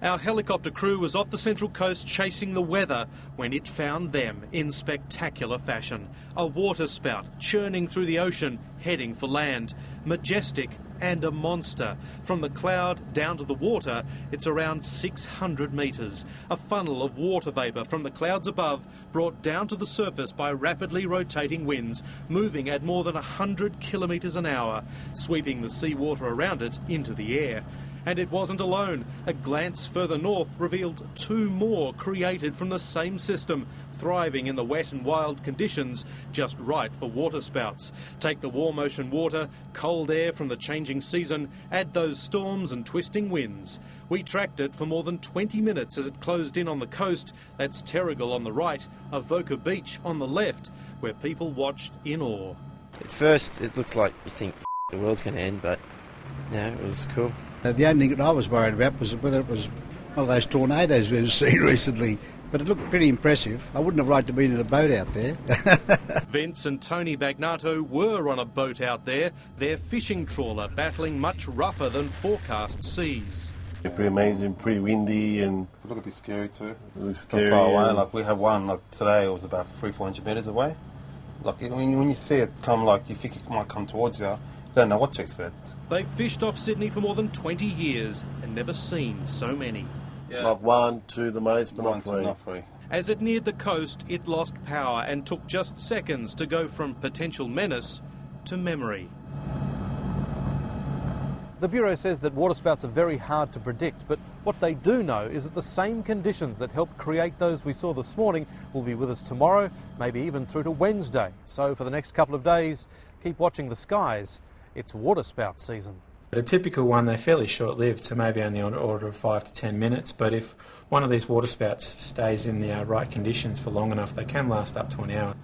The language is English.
Our helicopter crew was off the Central Coast chasing the weather when it found them in spectacular fashion. A waterspout churning through the ocean, heading for land. Majestic and a monster. From the cloud down to the water, it's around 600 metres. A funnel of water vapour from the clouds above brought down to the surface by rapidly rotating winds, moving at more than 100 kilometres an hour, sweeping the seawater around it into the air. And it wasn't alone. A glance further north revealed two more created from the same system, thriving in the wet and wild conditions, just right for waterspouts. Take the warm ocean water, cold air from the changing season, add those storms and twisting winds. We tracked it for more than 20 minutes as it closed in on the coast. That's Terrigal on the right, Avoca Beach on the left, where people watched in awe. At first it looks like you think the world's going to end, but no, it was cool. The only thing that I was worried about was whether it was one of those tornadoes we've seen recently. But it looked pretty impressive. I wouldn't have liked to be in a boat out there. Vince and Tony Bagnato were on a boat out there, their fishing trawler battling much rougher than forecast seas. Pretty amazing, pretty windy, and It looked a bit scary too. it was scary. Far away. Like we had one like today. It was about 300-400 metres away. Like when you see it come, like you think it might come towards you. You don't know what to expect. They've fished off Sydney for more than 20 years and never seen so many. Yeah. Like one, two, the mates, but not three. Not three. As it neared the coast, it lost power and took just seconds to go from potential menace to memory. The Bureau says that waterspouts are very hard to predict, but what they do know is that the same conditions that helped create those we saw this morning will be with us tomorrow, maybe even through to Wednesday. So for the next couple of days, keep watching the skies. It's waterspout season. A typical one, they're fairly short-lived, so maybe only on the order of 5 to 10 minutes, but if one of these waterspouts stays in the right conditions for long enough, they can last up to an hour.